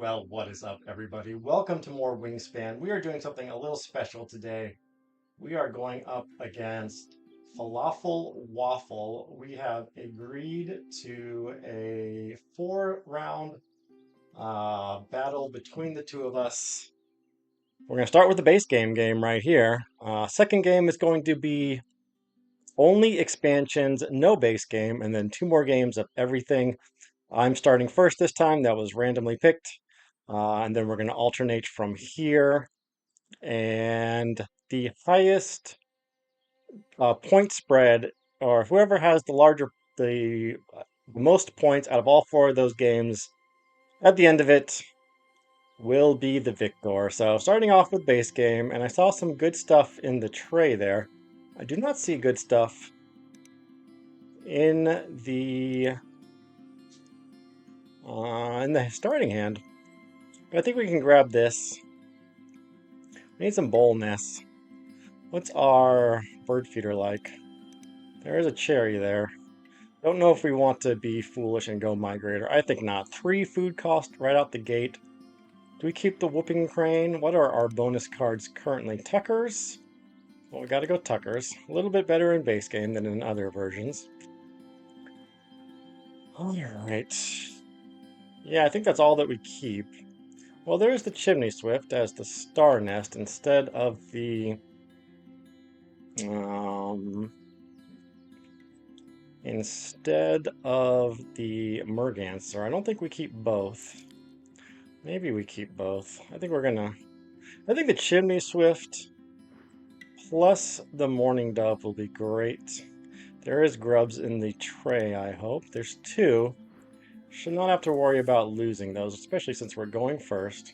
Well, what is up, everybody? Welcome to more Wingspan. We are doing something a little special today. We are going up against Falafel Waffle. We have agreed to a four-round battle between the two of us. We're going to start with the base game right here. Second game is going to be only expansions, no base game, and then two more games of everything. I'm starting first this time. That was randomly picked. And then we're going to alternate from here. And the highest point spread, or whoever has the most points out of all four of those games at the end of it, will be the victor. So starting off with base game, and I saw some good stuff in the tray there. I do not see good stuff in the starting hand. But I think we can grab this. We need some boldness. What's our bird feeder like? There is a cherry there. Don't know if we want to be foolish and go migrator. I think not. 3 food cost right out the gate. Do we keep the whooping crane? What are our bonus cards currently? Tuckers? Well, we gotta go Tuckers. A little bit better in base game than in other versions. Alright. Yeah, I think that's all that we keep. Well, there's the Chimney Swift as the star nest instead of the Merganser. I don't think we keep both. Maybe we keep both. I think the Chimney Swift plus the Morning Dove will be great. There is grubs in the tray, I hope. There's 2. Should not have to worry about losing those, especially since we're going first.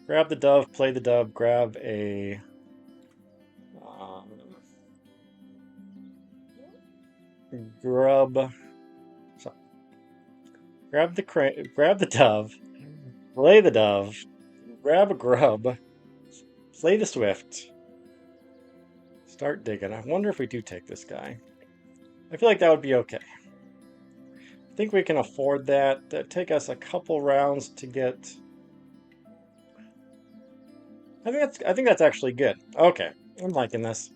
Grab the dove, play the dove, grab a grub. So, grab the dove, play the dove, grab a grub, play the swift, start digging. I wonder if we do take this guy. I feel like that would be okay. I think we can afford that. That'd take us a couple rounds to get. I think that's actually good. Okay, I'm liking this.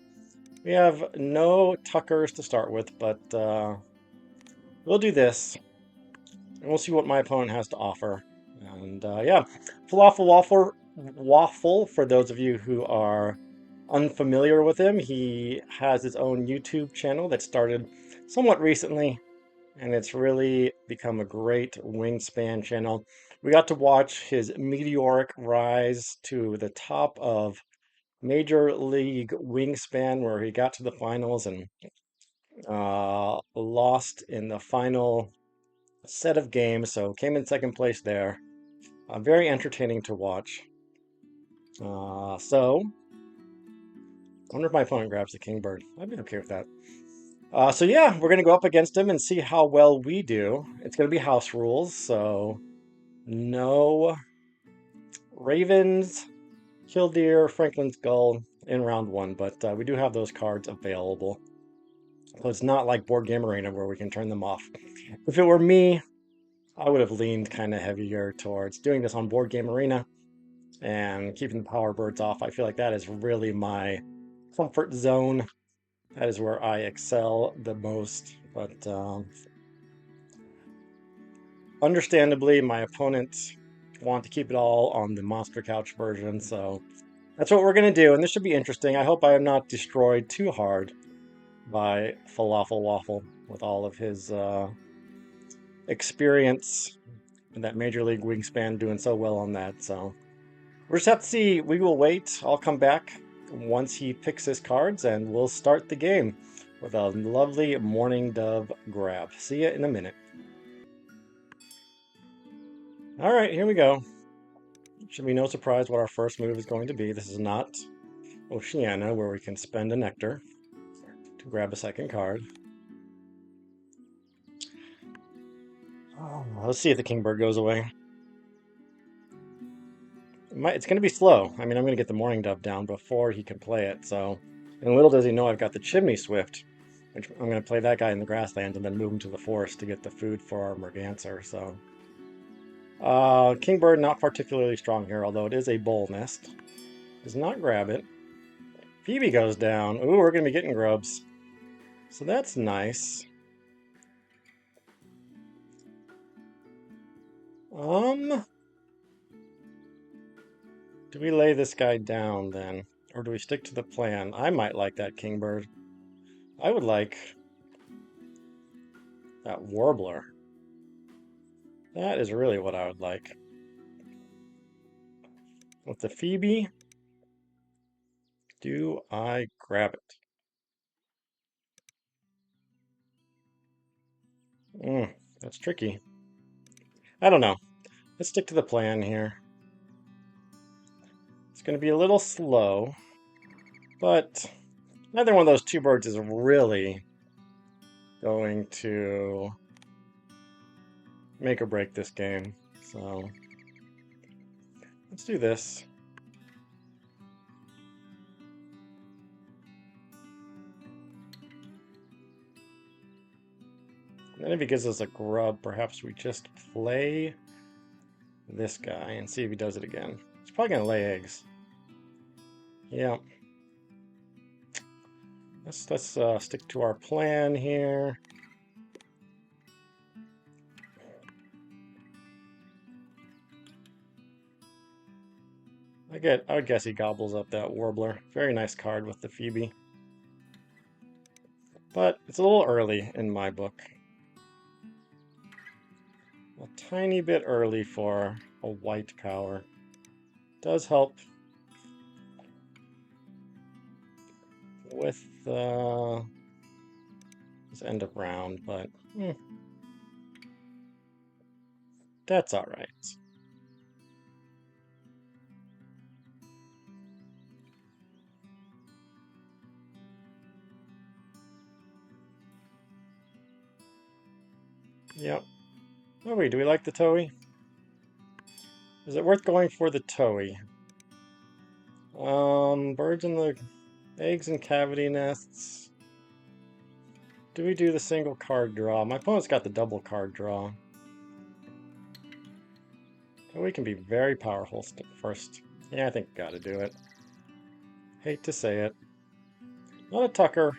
We have no Tuckers to start with, but we'll do this. And we'll see what my opponent has to offer. And yeah, Falafel Waffle, for those of you who are unfamiliar with him, he has his own YouTube channel that started somewhat recently, and it's really become a great Wingspan channel. We got to watch his meteoric rise to the top of Major League Wingspan, where he got to the finals and lost in the final set of games, so came in second place there. Very entertaining to watch. So, I wonder if my opponent grabs the Kingbird. I'd be okay with that. So yeah, we're going to go up against him and see how well we do. It's going to be house rules, so no Ravens, Killdeer, Franklin's Gull in round 1, but we do have those cards available. So it's not like Board Game Arena where we can turn them off. If it were me, I would have leaned kind of heavier towards doing this on Board Game Arena and keeping the power birds off. I feel like that is really my comfort zone. That is where I excel the most. But understandably, my opponents want to keep it all on the Monster Couch version, so that's what we're going to do. And this should be interesting. I hope I am not destroyed too hard by Falafel Waffle with all of his experience in that Major League Wingspan, doing so well on that. So we'll just have to see. We will wait. I'll come back once he picks his cards, and we'll start the game with a lovely Morning Dove grab. See you in a minute. All right, here we go. Should be no surprise what our first move is going to be. This is not Oceania, where we can spend a nectar to grab a second card. Oh, let's see if the Kingbird goes away. It's going to be slow. I mean, I'm going to get the Morning Dove down before he can play it, so... And little does he know I've got the Chimney Swift, which I'm going to play that guy in the grassland and then move him to the forest to get the food for our Merganser, so... Kingbird not particularly strong here, although it is a bowl nest. Does not grab it. Phoebe goes down. Ooh, we're gonna be getting grubs. So that's nice. Do we lay this guy down then? Or do we stick to the plan? I might like that kingbird. I would like that warbler. That is really what I would like. With the Phoebe, do I grab it? That's tricky. I don't know. Let's stick to the plan here. It's going to be a little slow, but neither one of those two birds is really going to make or break this game. So let's do this. And then if he gives us a grub, perhaps we just play this guy and see if he does it again. He's probably going to lay eggs. Yeah. Let's stick to our plan here. I would guess he gobbles up that warbler. Very nice card with the Phoebe. But it's a little early in my book. A tiny bit early for a white power. Does help with this end of round, but that's all right. Yep. Oh wait, do we like the Toei? Is it worth going for the Toei? Birds in the eggs and cavity nests. Do we do the single card draw? My opponent's got the double card draw. Toei can be very powerful first. Yeah, I think gotta do it. Hate to say it. Not a Tucker.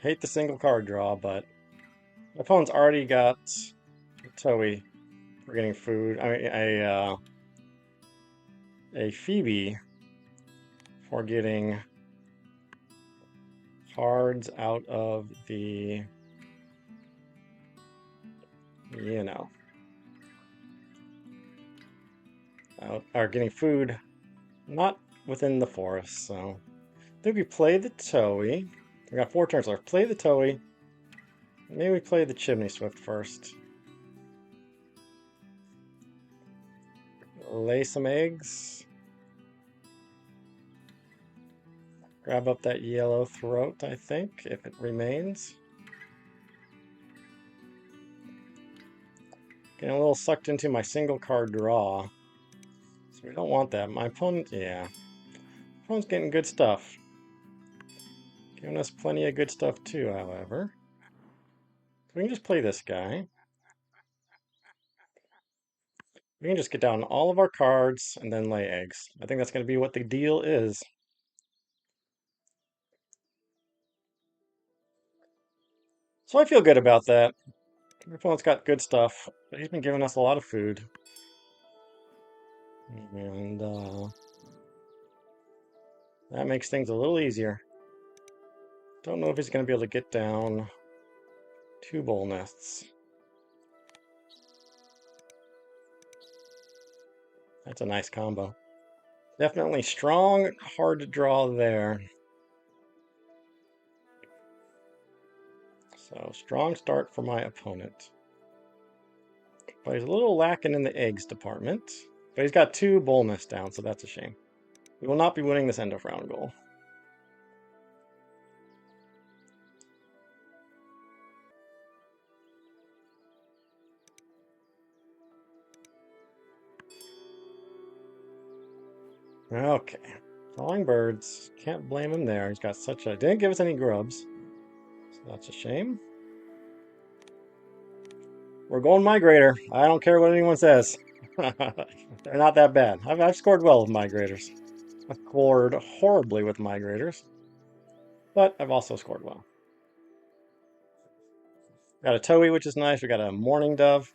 Hate the single card draw, but my opponent's already got Toei for getting food. I mean, a Phoebe for getting cards out of the, you know, or getting food not within the forest. So I think we play the Toei. We got 4 turns left. Play the Toei. Maybe we play the Chimney Swift first. Lay some eggs. Grab up that yellow throat, I think, if it remains. Getting a little sucked into my single card draw. So we don't want that. My opponent, yeah. Opponent's getting good stuff. Giving us plenty of good stuff too, however. So we can just play this guy. We can just get down all of our cards and then lay eggs. I think that's going to be what the deal is. So I feel good about that. My opponent's got good stuff, but he's been giving us a lot of food. And that makes things a little easier. Don't know if he's going to be able to get down 2 bowl nests. That's a nice combo. Definitely strong, hard to draw there. So, strong start for my opponent. But he's a little lacking in the eggs department. But he's got 2 bowl nests down, so that's a shame. We will not be winning this end of round goal. Okay. Falling birds. Can't blame him there. He's got such a... Didn't give us any grubs. That's a shame. We're going migrator. I don't care what anyone says. They're not that bad. I've scored well with migrators. I've scored horribly with migrators, but I've also scored well. Got a towhee, which is nice. We got a mourning dove.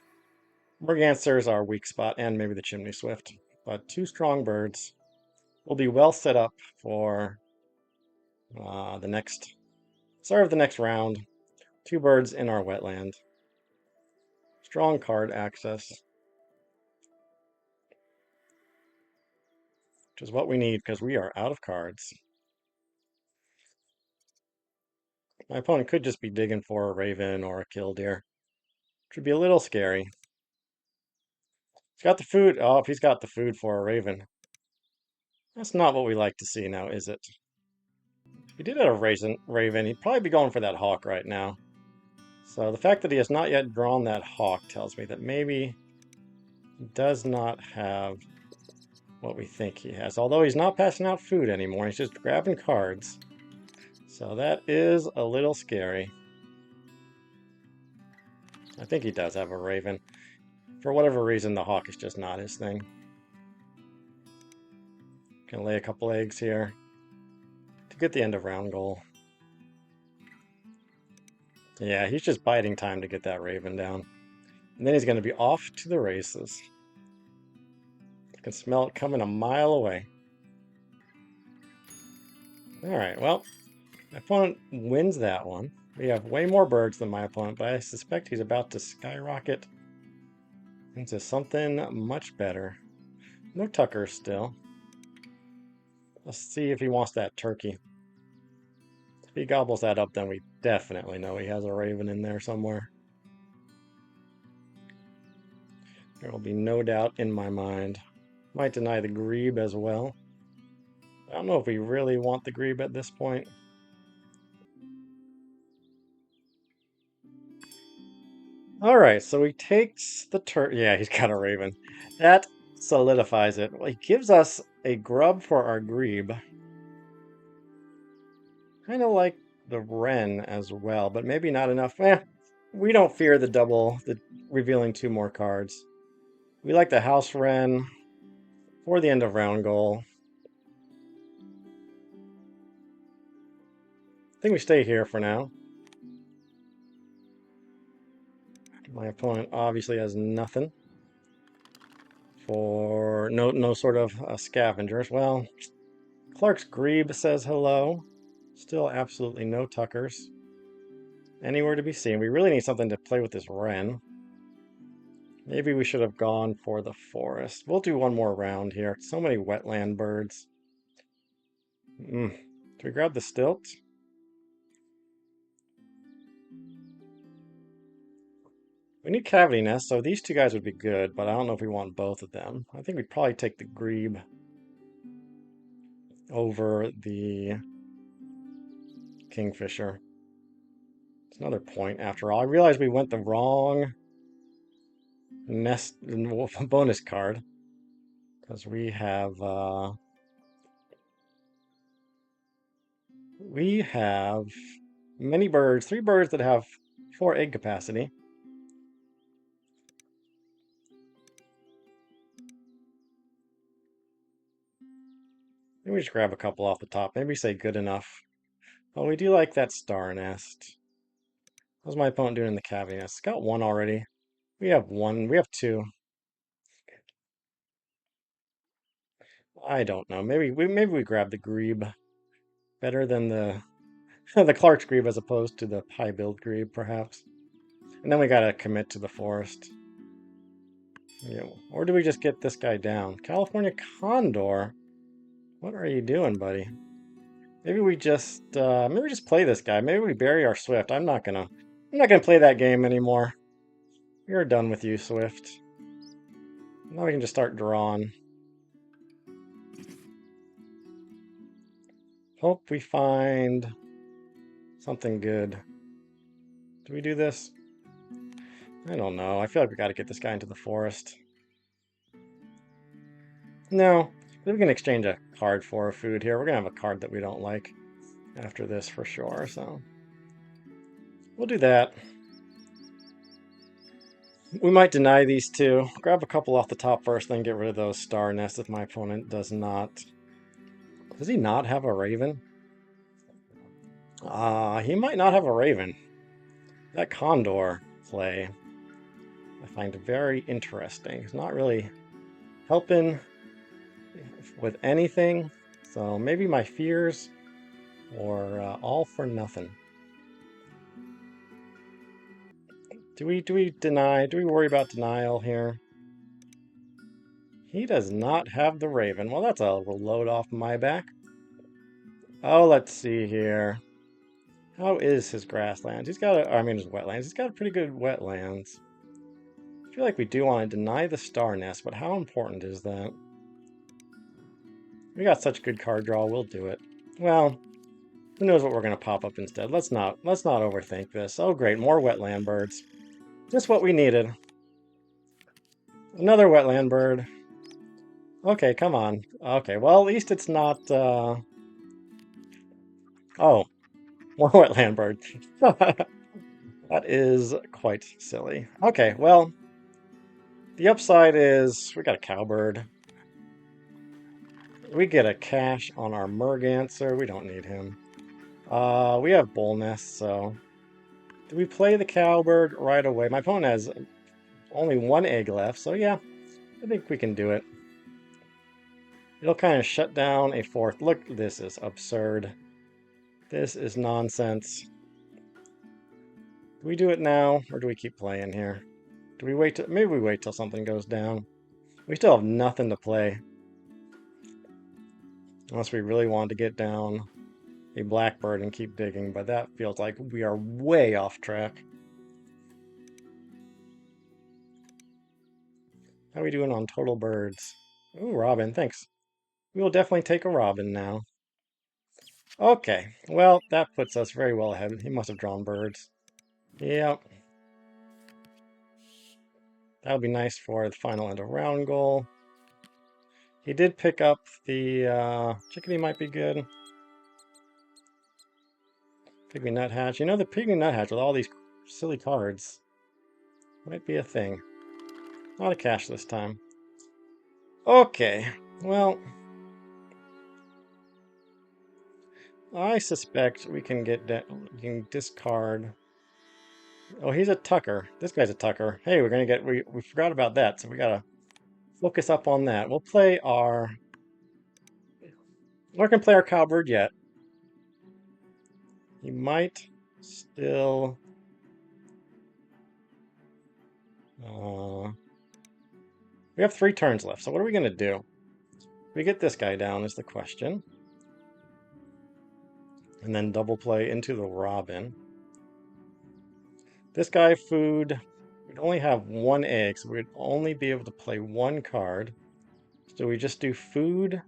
Mergansers are our weak spot, and maybe the chimney swift. But two strong birds. We'll be well set up for the next start of the next round. Two birds in our wetland. Strong card access, which is what we need because we are out of cards. My opponent could just be digging for a raven or a killdeer, which would be a little scary. He's got the food. Oh, if he's got the food for a raven. That's not what we like to see now, is it? If he did have a raven, he'd probably be going for that hawk right now. So the fact that he has not yet drawn that hawk tells me that maybe he does not have what we think he has. Although he's not passing out food anymore, he's just grabbing cards. So that is a little scary. I think he does have a raven. For whatever reason, the hawk is just not his thing. Gonna lay a couple eggs here to get the end of round goal. Yeah, he's just biding time to get that raven down. And then he's gonna be off to the races. I can smell it coming a mile away. Alright, well, my opponent wins that one. We have way more birds than my opponent, but I suspect he's about to skyrocket into something much better. No tuckers still. Let's see if he wants that turkey. If he gobbles that up, then we definitely know he has a raven in there somewhere. There will be no doubt in my mind. Might deny the grebe as well. I don't know if we really want the grebe at this point. Alright, so he takes the yeah, he's got a raven. That solidifies it. Well, he gives us a grub for our grebe. Kind of like the wren as well, but maybe not enough. We don't fear the revealing two more cards. We like the house wren for the end of round goal. I think we stay here for now. My opponent obviously has nothing for no sort of scavengers. Well, Clark's grebe says hello. Still absolutely no tuckers anywhere to be seen. We really need something to play with this wren. Maybe we should have gone for the forest. We'll do one more round here. So many wetland birds. Do we grab the stilt? We need cavity nest, so these two guys would be good, but I don't know if we want both of them. I think we'd probably take the grebe over the kingfisher. It's another point after all. I realized we went the wrong nest bonus card because we have many birds, 3 birds that have 4 egg capacity. Maybe we just grab a couple off the top. Maybe say good enough. Oh, we do like that star nest. How's my opponent doing in the cavity nest? It's got 1 already. We have 1. We have 2. I don't know. Maybe we grab the grebe. Better than the the Clark's grebe as opposed to the high build grebe, perhaps. And then we gotta commit to the forest. Yeah. Or do we just get this guy down? California Condor. What are you doing, buddy? Maybe we just play this guy. Maybe we bury our Swift. I'm not gonna play that game anymore. We're done with you, Swift. Now we can just start drawing. Hope we find something good. Do we do this? I don't know. I feel like we gotta get this guy into the forest. No, we can exchange a card for a food here. We're gonna have a card that we don't like after this for sure, so. We'll do that. We might deny these two. Grab a couple off the top first, then get rid of those star nests if my opponent does not. Does he not have a raven? He might not have a raven. That condor play I find very interesting. It's not really helping with anything, so maybe my fears or all for nothing. Do we deny? Do we worry about denial here? He does not have the raven. Well, that's a load off my back. Oh, let's see here. How is his grasslands? He's got I mean his wetlands. He's got a pretty good wetlands. I feel like we do want to deny the star nest, but how important is that? We got such good card draw, we'll do it. Well, who knows what we're gonna pop up instead. Let's not overthink this. Oh great, more wetland birds. Just what we needed. Another wetland bird. Okay, come on. Okay, well at least it's not oh, more wetland bird. That is quite silly. Okay, well, the upside is we got a cowbird. We get a cash on our Merganser. We don't need him. We have bull nests, so do we play the cowbird right away? My opponent has only one egg left, so yeah, I think we can do it. It'll kind of shut down a fourth. Look, this is absurd. This is nonsense. Do we do it now, or do we keep playing here? Do we wait till, maybe we wait till something goes down. We still have nothing to play. Unless we really want to get down a blackbird and keep digging, but that feels like we are way off track. How are we doing on total birds? Ooh, robin, thanks. We will definitely take a robin now. Okay, well, that puts us very well ahead. He must have drawn birds. Yep. That would be nice for the final end of round goal. He did pick up the chickadee might be good. Pygmy nuthatch. You know, the pygmy nuthatch with all these silly cards might be a thing. Not a cash this time. Okay, well, I suspect we can get that. We can discard. Oh, he's a Tucker. This guy's a Tucker. Hey, we're gonna get. We forgot about that, so we gotta focus up on that. We'll play our. We're not gonna play our cowbird yet. He might still. We have 3 turns left, so what are we gonna do? We get this guy down is the question. And then double play into the robin. This guy, food, we'd only have 1 egg, so we'd only be able to play 1 card. So we just do food,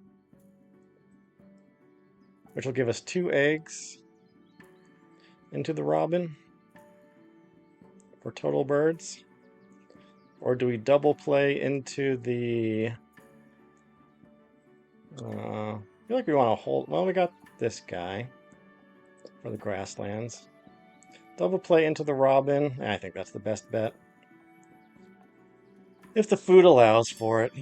which will give us 2 eggs into the robin for total birds. Or do we double play into the... I feel like we want to hold... Well, we got this guy for the grasslands. Double play into the robin. I think that's the best bet. If the food allows for it.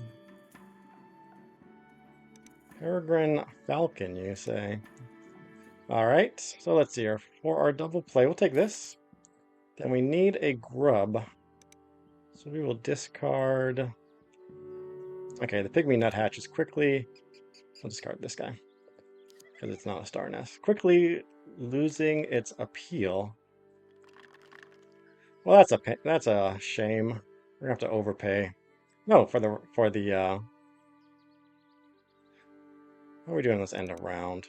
Peregrine Falcon, you say? Alright, so let's see here. For our double play, we'll take this. Then we need a grub. So we will discard... Okay, the pygmy nuthatch is quickly... We'll discard this guy. Because it's not a star nest. Quickly losing its appeal. Well, that's a shame. We're gonna have to overpay. No, for the how are we doing this end of round?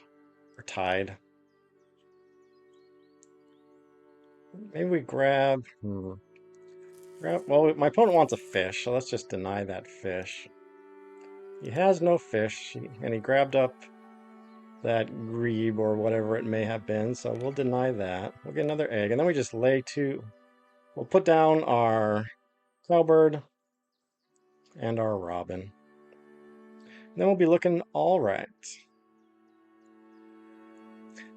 We're tied. Maybe we grab. Well, my opponent wants a fish, so let's just deny that fish. He has no fish, and he grabbed up that grebe or whatever it may have been, so we'll deny that. We'll get another egg, and then we just lay 2. We'll put down our cowbird and our robin. And then we'll be looking all right.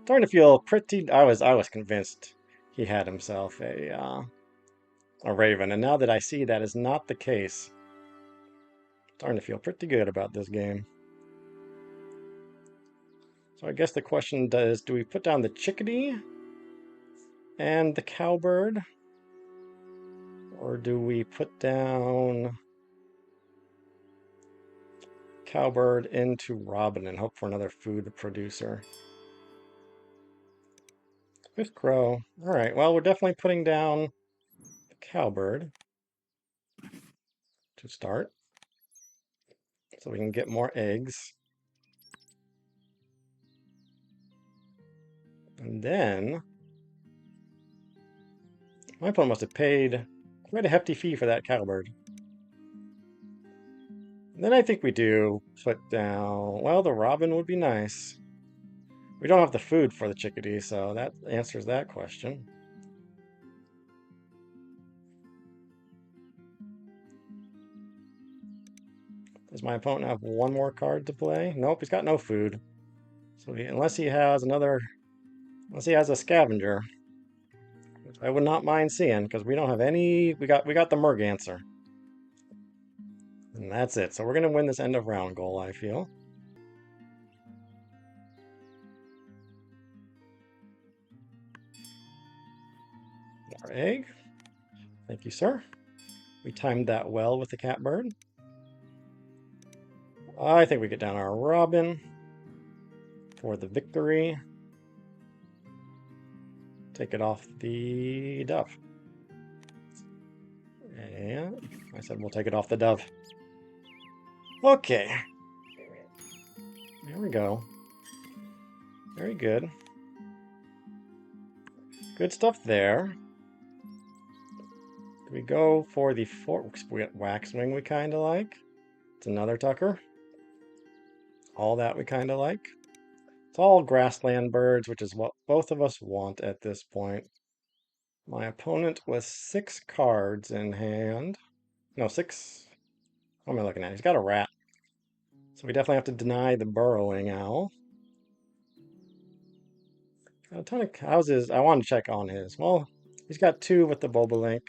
Starting to feel pretty... I was convinced he had himself a raven. And now that I see that is not the case, I'm starting to feel pretty good about this game. So I guess the question is, do we put down the chickadee and the cowbird? Or do we put down cowbird into robin and hope for another food producer? Fifth crow. All right, well, we're definitely putting down the cowbird to start so we can get more eggs. And then my opponent must have paid quite a hefty fee for that cowbird. And then I think we do put down, well, the robin would be nice. We don't have the food for the chickadee, so that answers that question. Does my opponent have one more card to play? Nope, he's got no food. So unless he has a scavenger, which I would not mind seeing, because we don't have any. We got the Merganser. And that's it. So we're gonna win this end of round goal, I feel. Our egg. Thank you, sir. We timed that well with the catbird. I think we get down our robin for the victory. Take it off the dove. And I said we'll take it off the dove. Okay. There we go. Very good. Good stuff there. We go for the waxwing we kind of like. It's another Tucker. All that we kind of like. It's all grassland birds, which is what both of us want at this point. My opponent with 6 cards in hand. No, 6. What am I looking at? He's got a rat. So we definitely have to deny the burrowing owl. Got a ton of houses. I want to check on his. Well, he's got 2 with the bobolink.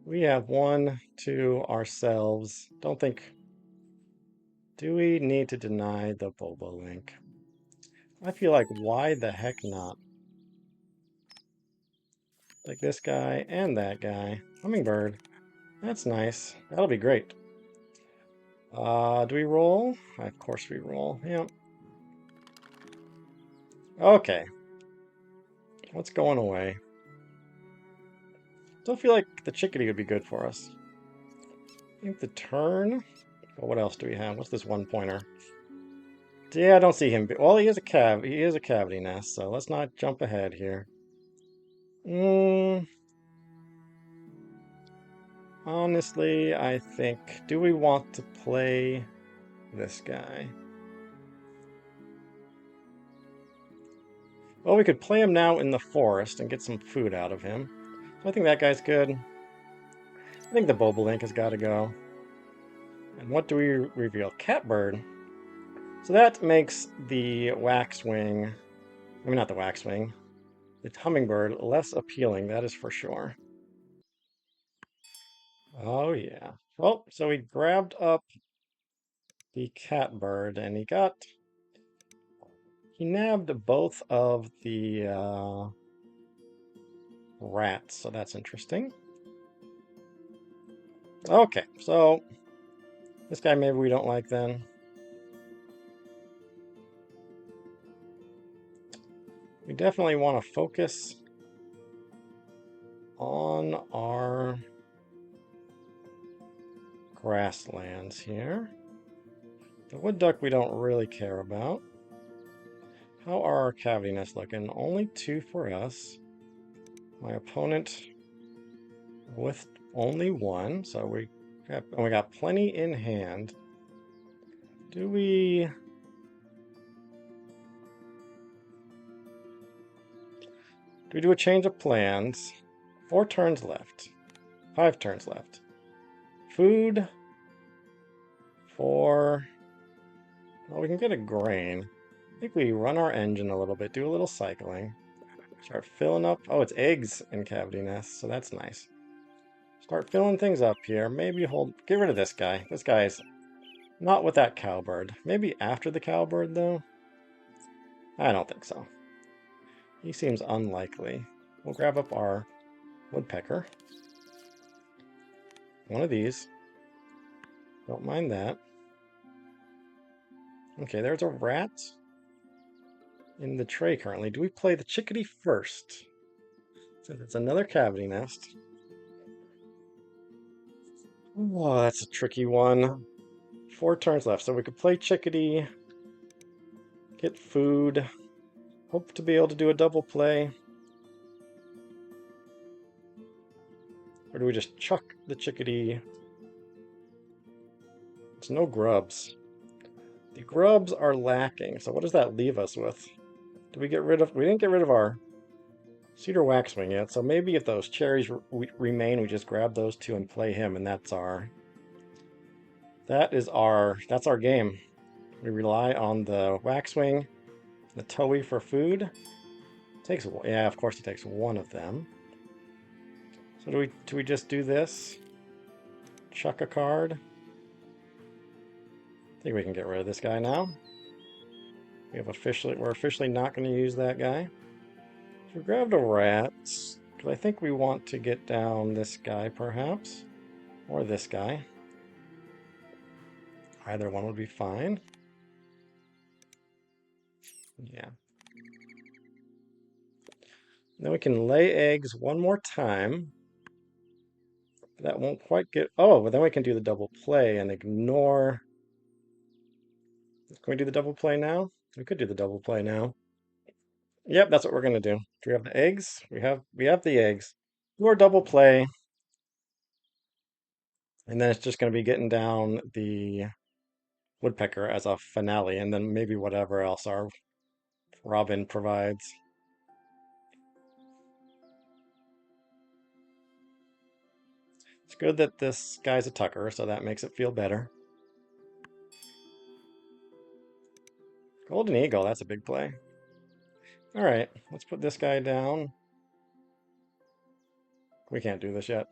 We have 1, 2 ourselves. Don't think. Do we need to deny the bobolink? I feel like why the heck not? Like this guy and that guy. Hummingbird. That's nice. That'll be great. Do we roll? Of course we roll. Yep. Okay. What's going away? Still feel like the chickadee would be good for us. I think the turn. Well, what else do we have? What's this one pointer? Yeah, I don't see him. Well, he is a cavity nest, so let's not jump ahead here. Honestly, I think, do we want to play this guy? Well, we could play him now in the forest and get some food out of him. So I think that guy's good. I think the bobolink has got to go. And what do we reveal? Catbird. So that makes the waxwing, I mean not the waxwing, the hummingbird less appealing, that is for sure. Oh yeah. Well, so he grabbed up the catbird and he nabbed both of the rats, so that's interesting. Okay, so this guy maybe we don't like then. We definitely want to focus on our grasslands here. The wood duck we don't really care about. How are our cavity nests looking? Only 2 for us. My opponent with only 1, so we got plenty in hand. Do we do a change of plans? 4 turns left. 5 turns left. Food for... Well, we can get a grain. I think we run our engine a little bit, do a little cycling. Start filling up. Oh, it's eggs in cavity nests, so that's nice. Start filling things up here. Maybe get rid of this guy. This guy's not with that cowbird. Maybe after the cowbird, though? I don't think so. He seems unlikely. We'll grab up our woodpecker. One of these. Don't mind that. Okay, there's a rat in the tray currently. Do we play the chickadee first? Since it's another cavity nest. Oh, that's a tricky one. 4 turns left, so we could play chickadee, get food, hope to be able to do a double play. Or do we just chuck the chickadee? There's no grubs. The grubs are lacking, so what does that leave us with? Did we get rid of... We didn't get rid of our cedar waxwing yet, so maybe if those cherries remain, we just grab those 2 and play him, and that's our game. We rely on the waxwing, the towee for food. Yeah, of course it takes 1 of them. So do we just do this? Chuck a card. I think we can get rid of this guy now. We're officially not going to use that guy. So we grabbed a rat, because I think we want to get down this guy perhaps, or this guy. Either one would be fine. Yeah. Then we can lay eggs one more time. That won't quite get... Oh, but then we can do the double play and ignore... Can we do the double play now? We could do the double play now. Yep, that's what we're going to do. Do we have the eggs? We have the eggs. Do our double play. And then it's just going to be getting down the woodpecker as a finale, and then maybe whatever else our robin provides. It's good that this guy's a tucker, so that makes it feel better. Golden eagle, that's a big play. All right, let's put this guy down. We can't do this yet.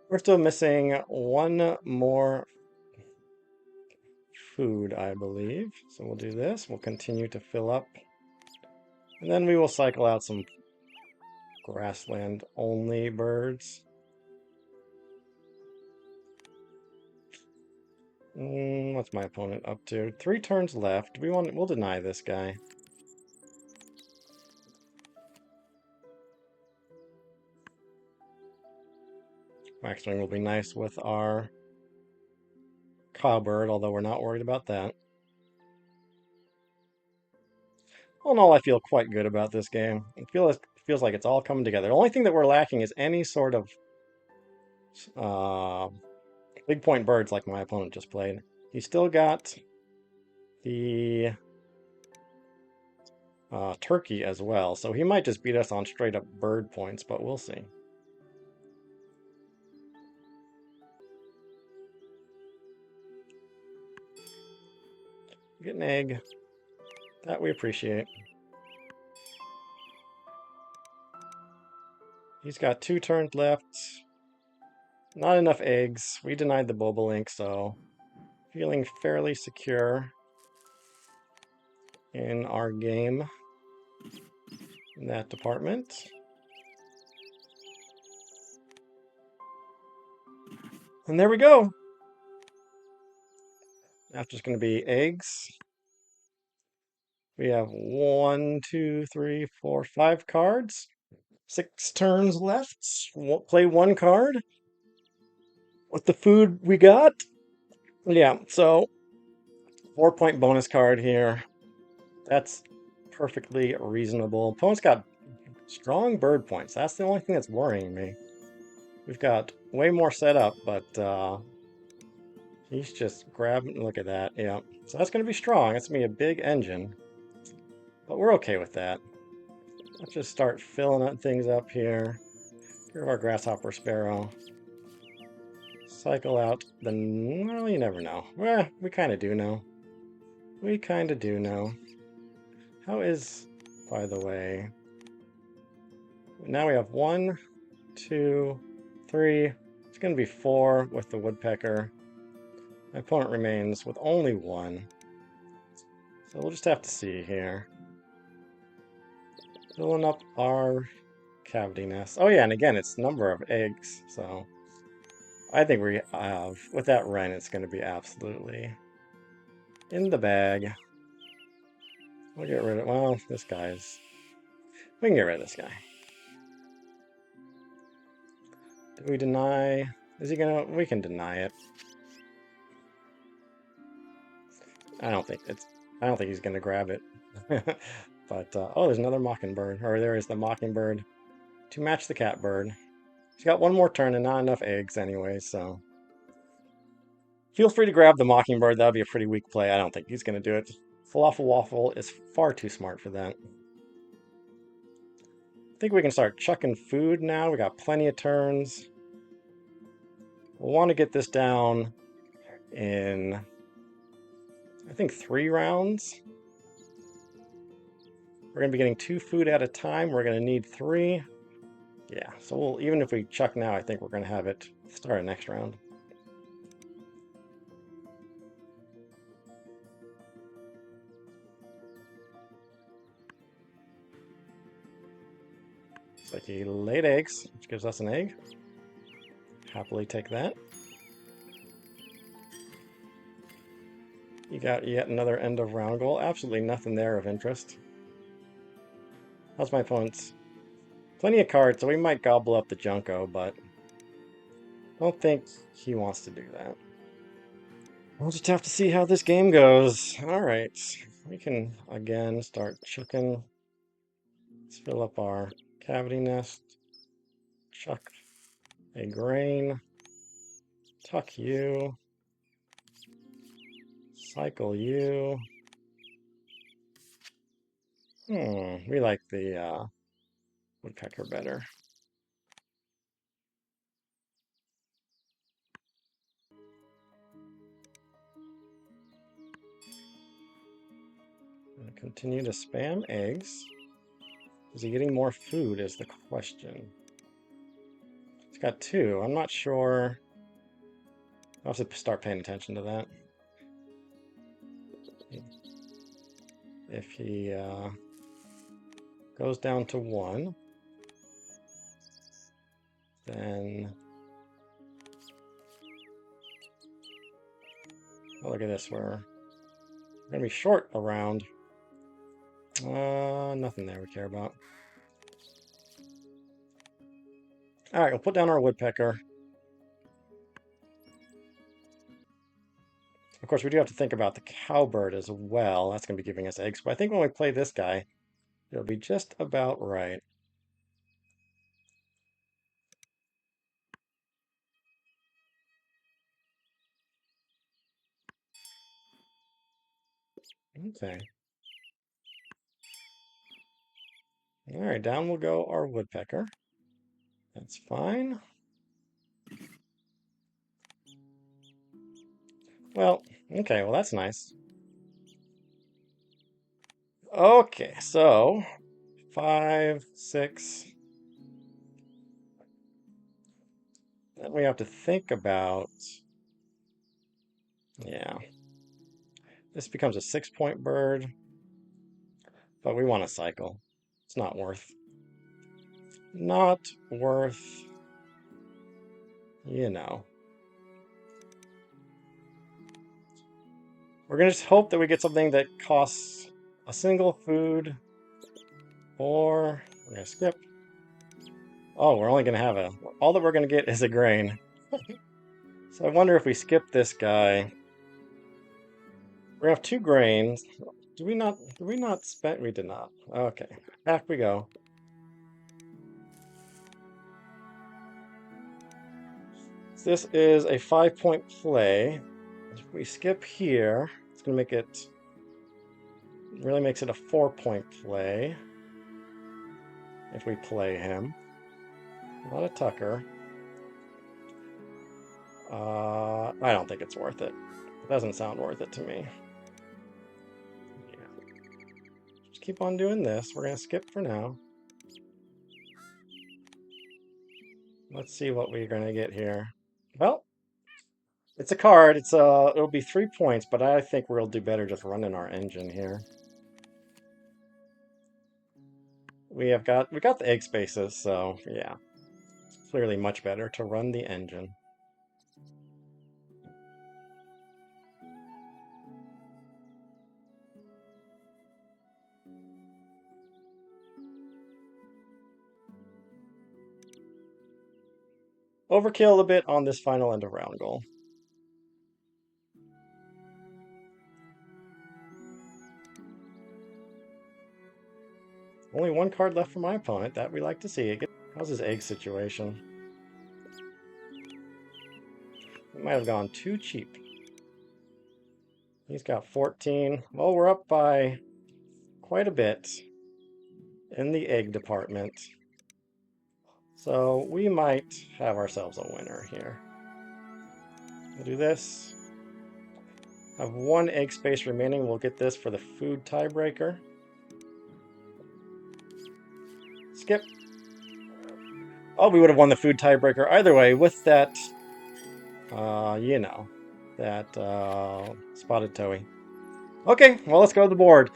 We're still missing 1 more food, I believe. So we'll do this. We'll continue to fill up. And then we will cycle out some grassland-only birds. What's my opponent up to? 3 turns left. We'll deny this guy. Waxwing will be nice with our cowbird, although we're not worried about that. All in all, I feel quite good about this game. It feels like it's all coming together. The only thing that we're lacking is any sort of big point birds like my opponent just played. He's still got the turkey as well, so he might just beat us on straight up bird points, but we'll see. Get an egg. That we appreciate. He's got 2 turns left. Not enough eggs. We denied the bobolink, so feeling fairly secure in our game in that department. And there we go. That's just going to be eggs. We have 1, 2, 3, 4, 5 cards. 6 turns left. We'll play 1 card with the food we got. Yeah, so 4-point bonus card here. That's perfectly reasonable. Opponent's got strong bird points. That's the only thing that's worrying me. We've got way more set up, but he's just grabbing. Look at that. Yeah, so that's going to be strong. It's going to be a big engine, but we're okay with that. Let's just start filling things up here. Here's our grasshopper sparrow. Cycle out the... Well, you never know. Well, we kind of do know. We kind of do know. How is, by the way... Now we have 1, 2, 3. It's going to be 4 with the woodpecker. My opponent remains with only 1. So we'll just have to see here. Filling up our cavity nest. Oh yeah, and again, it's number of eggs. So I think we have, with that wren, it's going to be absolutely in the bag. We'll get rid of, well, this guy's, we can get rid of this guy. Do we deny? Is he gonna? We can deny it. I don't think he's gonna grab it. But oh, there's another mockingbird. Or there is the mockingbird to match the catbird. He's got one more turn and not enough eggs anyway, so feel free to grab the mockingbird. That'd be a pretty weak play. I don't think he's gonna do it. Falafel Waffle is far too smart for that. I think we can start chucking food now. We got plenty of turns. We'll want to get this down in, I think, 3 rounds. We're going to be getting 2 food at a time. We're going to need 3. Yeah, so we'll, even if we chuck now, I think we're going to have it start next round. Looks like he laid eggs, which gives us an egg. Happily take that. You got yet another end of round goal. Absolutely nothing there of interest. How's my opponent's? Plenty of cards, so we might gobble up the Junko, but I don't think he wants to do that. We'll just have to see how this game goes. Alright, we can again start chucking. Let's fill up our cavity nest. Chuck a grain. Tuck you. Cycle you. We like the woodpecker better. Continue to spam eggs. Is he getting more food is the question. He's got 2. I'm not sure. I'll have to start paying attention to that. If he goes down to 1, then... Oh, look at this. We're going to be short a round. Nothing there we care about. Alright, we'll put down our woodpecker. Of course, we do have to think about the cowbird as well. That's going to be giving us eggs. But I think when we play this guy, it'll be just about right. Okay. Alright, down will go our woodpecker. That's fine. Well, okay, well that's nice. Okay, so 5, 6. Then we have to think about, yeah. This becomes a 6-point bird, but we want to cycle. It's not worth, you know. We're going to just hope that we get something that costs a single food, or we're going to skip. Oh, we're only going to have all that we're going to get is a grain. So I wonder if we skip this guy. We have 2 grains. Did we not spend? We did not. Okay, back we go. This is a 5-point play. If we skip here, it's going to make it, really makes it a 4-point play. If we play him. Not a tucker. I don't think it's worth it. It doesn't sound worth it to me. Yeah. Just keep on doing this. We're going to skip for now. Let's see what we're gonna get here. Well, it's a card. It'll be 3 points, but I think we'll do better just running our engine here. We got the egg spaces, so yeah, clearly much better to run the engine. Overkill a bit on this final end of round goal. Only one card left for my opponent. That we like to see. How's his egg situation? He might have gone too cheap. He's got 14. Well, we're up by quite a bit in the egg department. So we might have ourselves a winner here. We'll do this. Have one egg space remaining. We'll get this for the food tiebreaker. Skip. Oh, we would have won the food tiebreaker either way with that, that spotted toey. Okay, well, let's go to the board.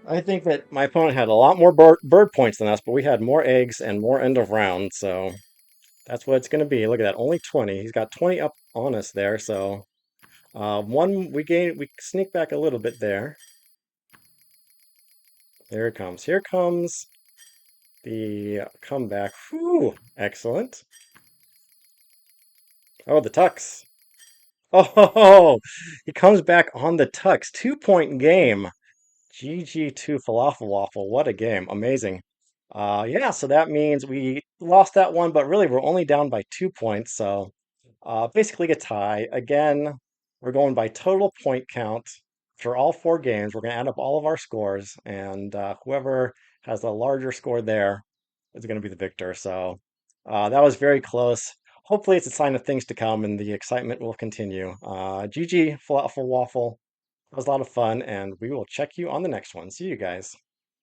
I think that my opponent had a lot more bird points than us, but we had more eggs and more end of round, so that's what it's going to be. Look at that, only 20. He's got 20 up on us there, so we sneak back a little bit there. There it comes. Here comes the comeback. Whew, excellent. Oh, the tux. Oh, he comes back on the tux. 2-point game. GG2 Falafel Waffle. What a game. Amazing. Yeah, so that means we lost that one, but really we're only down by 2 points. So basically a tie. Again, we're going by total point count for all 4 games. We're going to add up all of our scores, and whoever has the larger score there is going to be the victor. So that was very close. Hopefully, it's a sign of things to come, and the excitement will continue. GG Falafel Waffle. It was a lot of fun, and we will check you on the next one. See you guys.